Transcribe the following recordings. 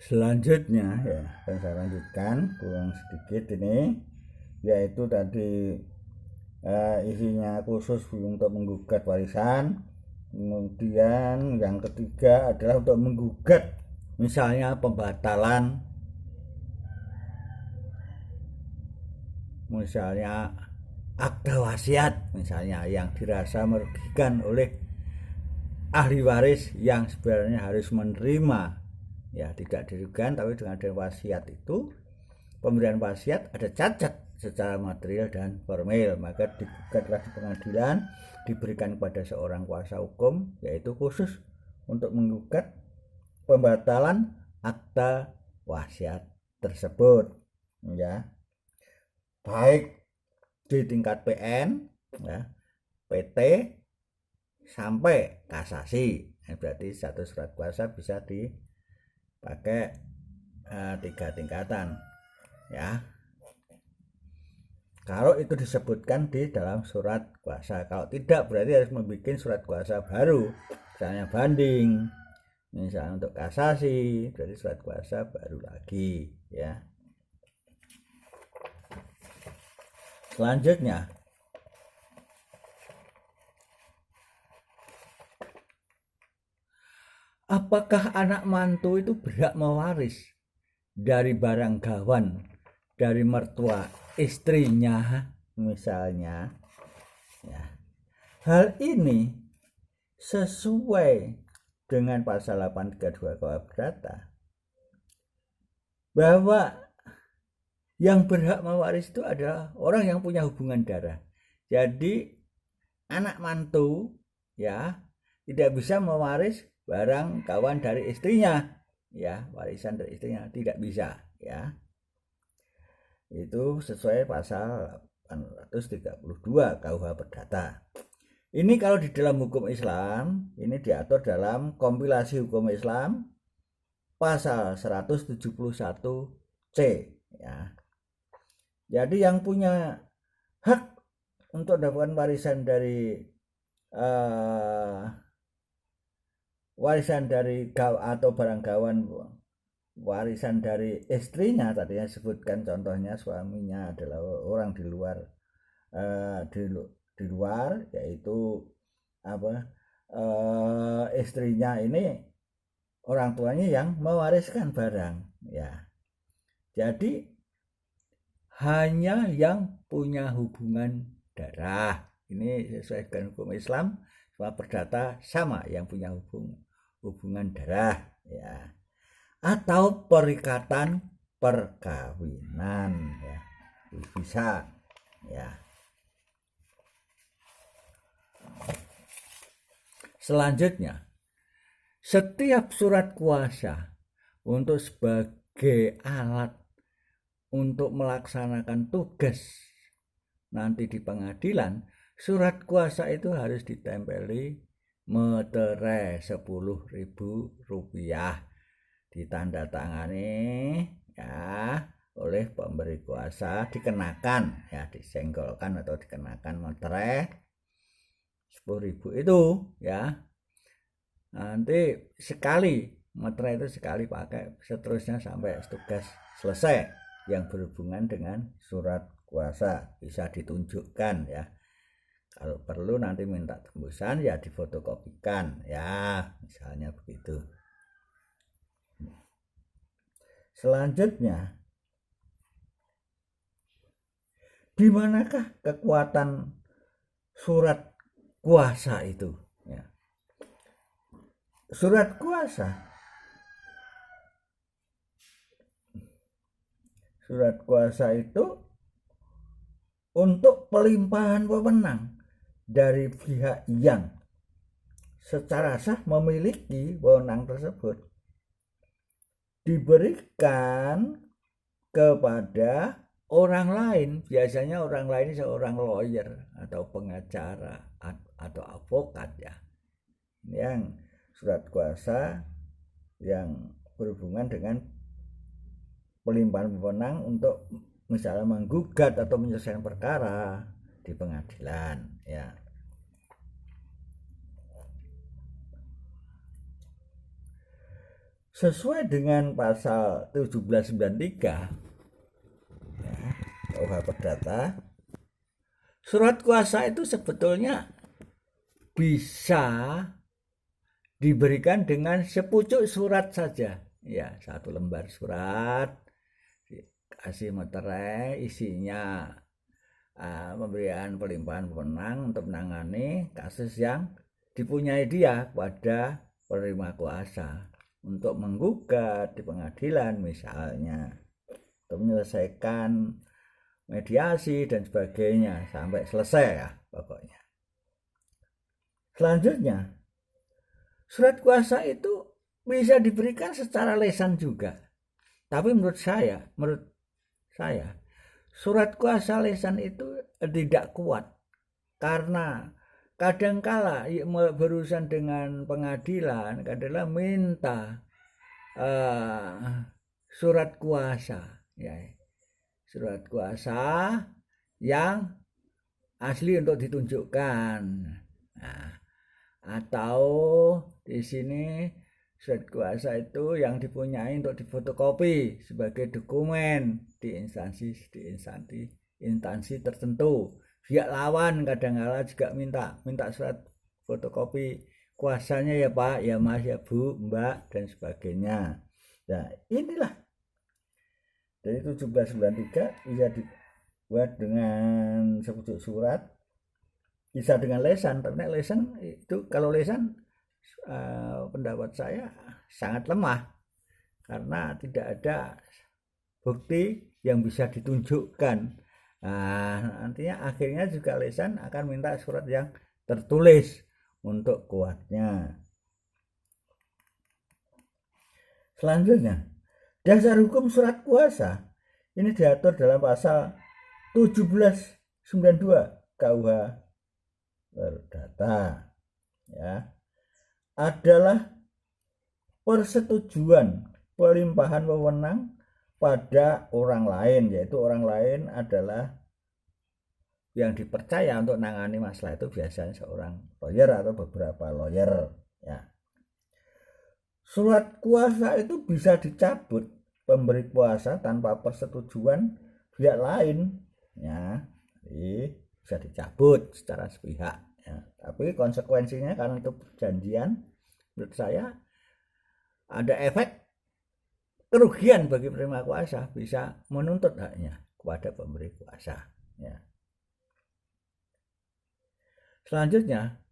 Selanjutnya ya akan saya lanjutkan kurang sedikit ini, yaitu tadi isinya khusus untuk menggugat warisan. Kemudian yang ketiga adalah untuk menggugat misalnya pembatalan, misalnya akta wasiat misalnya yang dirasa merugikan oleh ahli waris yang sebenarnya harus menerima, ya tidak dirugikan, tapi dengan ada wasiat itu, pemberian wasiat ada cacat secara material dan formil, maka digugatlah di pengadilan, diberikan kepada seorang kuasa hukum, yaitu khusus untuk menggugat pembatalan akta wasiat tersebut, ya, baik di tingkat PN, ya, PT sampai kasasi. Berarti satu surat kuasa bisa dipakai 3 tingkatan, ya, kalau itu disebutkan di dalam surat kuasa. Kalau tidak, berarti harus membuat surat kuasa baru, misalnya banding, misalnya untuk kasasi, berarti surat kuasa baru lagi, ya. Selanjutnya, apakah anak mantu itu berhak mewaris dari barang gawan dari mertua istrinya misalnya, ya. Hal ini sesuai dengan pasal 832 KUH Perdata, bahwa yang berhak mewaris itu adalah orang yang punya hubungan darah. Jadi anak mantu, ya, tidak bisa mewaris barang kawan dari istrinya, ya, warisan dari istrinya tidak bisa, ya. Itu sesuai pasal 832 KUH Perdata. Ini kalau di dalam hukum Islam, ini diatur dalam kompilasi hukum Islam pasal 171C, ya. Jadi yang punya hak untuk mendapatkan warisan dari atau barang gawan warisan dari istrinya, tadinya sebutkan contohnya suaminya adalah orang di luar di luar, yaitu istrinya ini orang tuanya yang mewariskan barang, ya. Jadi hanya yang punya hubungan darah, ini sesuai dengan hukum Islam, semua perdata sama yang punya hubungan darah, ya, atau perikatan perkawinan, ya, bisa, ya. Selanjutnya, setiap surat kuasa untuk sebagai alat untuk melaksanakan tugas nanti di pengadilan, surat kuasa itu harus ditempeli meterai Rp10.000, ditandatangani, ya, oleh pemberi kuasa, dikenakan, ya, disenggolkan atau dikenakan meterai 10.000 itu, ya. Nanti sekali meterai itu sekali pakai, seterusnya sampai tugas selesai yang berhubungan dengan surat kuasa bisa ditunjukkan, ya. Kalau perlu nanti minta tembusan, ya difotokopikan, ya, misalnya begitu. Selanjutnya, di manakah kekuatan surat kuasa itu, ya. Surat kuasa itu untuk pelimpahan wewenang dari pihak yang secara sah memiliki wewenang tersebut diberikan kepada orang lain. Biasanya orang lain seorang lawyer atau pengacara atau advokat, ya, yang surat kuasa yang berhubungan dengan pelimpahan wewenang untuk misalnya menggugat atau menyelesaikan perkara di pengadilan, ya. sesuai dengan pasal 1793 ya, KUH Perdata, surat kuasa itu sebetulnya bisa diberikan dengan sepucuk surat saja. Ya, satu lembar surat kasih materai isinya pemberian pelimpahan wewenang untuk menangani kasus yang dipunyai dia pada penerima kuasa untuk menggugat di pengadilan misalnya, untuk menyelesaikan mediasi dan sebagainya sampai selesai ya pokoknya. Selanjutnya, surat kuasa itu bisa diberikan secara lisan juga. Tapi menurut saya surat kuasa lisan itu tidak kuat karena kadangkala berurusan dengan pengadilan, kadangkala minta surat kuasa, ya, surat kuasa yang asli untuk ditunjukkan. Nah, atau di sini surat kuasa itu yang dipunyai untuk difotokopi sebagai dokumen di instansi tertentu. Pihak lawan kadang-kala juga minta surat fotokopi kuasanya ya Pak, ya Mas, ya Bu, Mbak dan sebagainya. Nah, inilah dari 1793 bisa dibuat dengan sepucuk surat, bisa dengan lesan, tapi lesan itu kalau lesan pendapat saya sangat lemah karena tidak ada bukti yang bisa ditunjukkan. Nantinya akhirnya juga lisan akan minta surat yang tertulis untuk kuatnya. Selanjutnya, dasar hukum surat kuasa ini diatur dalam pasal 1792 KUH Perdata, ya, adalah persetujuan pelimpahan wewenang pada orang lain, yaitu orang lain adalah yang dipercaya untuk menangani masalah itu biasanya seorang lawyer atau beberapa lawyer, ya. Surat kuasa itu bisa dicabut pemberi kuasa tanpa persetujuan pihak lain, ya. Jadi bisa dicabut secara sepihak, ya. Tapi konsekuensinya karena itu perjanjian, menurut saya ada efek kerugian bagi penerima kuasa, bisa menuntut haknya kepada pemberi kuasa, ya. Selanjutnya,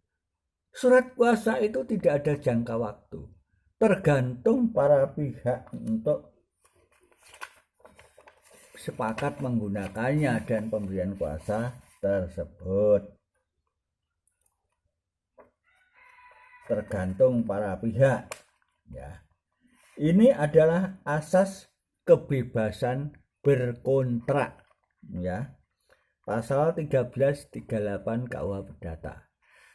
surat kuasa itu tidak ada jangka waktu, tergantung para pihak untuk sepakat menggunakannya dan pemberian kuasa tersebut. Tergantung para pihak, ya. Ini adalah asas kebebasan berkontrak, ya. Pasal 1338 KUH Perdata.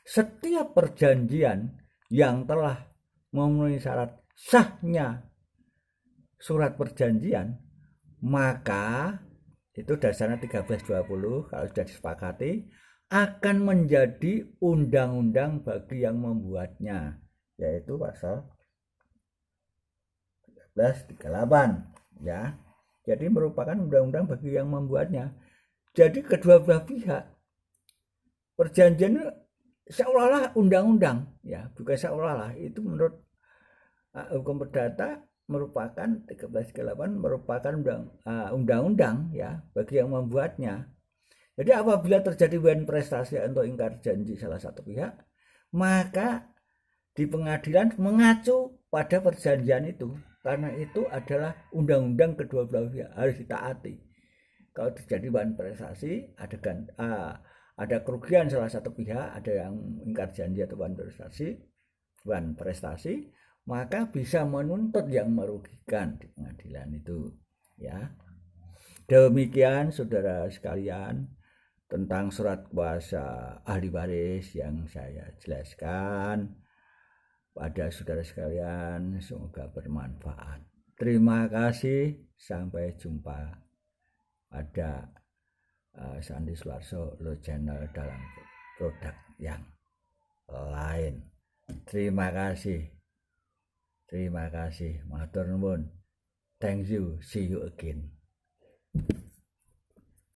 Setiap perjanjian yang telah memenuhi syarat sahnya surat perjanjian, maka itu dasarnya 1320 kalau sudah disepakati akan menjadi undang-undang bagi yang membuatnya, yaitu pasal 1338, ya. Jadi merupakan undang-undang bagi yang membuatnya. Jadi kedua belah pihak perjanjian seolah-olah undang-undang, ya, bukan seolah-olah. Itu menurut hukum perdata merupakan 1338 merupakan undang-undang, ya, bagi yang membuatnya. Jadi apabila terjadi wen prestasi untuk ingkar janji salah satu pihak, maka di pengadilan mengacu pada perjanjian itu, karena itu adalah undang-undang kedua belah pihak harus ditaati. Kalau terjadi wen prestasi, ada kerugian salah satu pihak, ada yang ingkar janji atau wen prestasi, maka bisa menuntut yang merugikan di pengadilan itu, ya. Demikian saudara sekalian tentang surat kuasa ahli waris yang saya jelaskan pada saudara sekalian, semoga bermanfaat. Terima kasih, sampai jumpa pada Sandi Suarso Lo Channel dalam produk yang lain. Terima kasih. Terima kasih, matur nuwun. Thank you, see you again.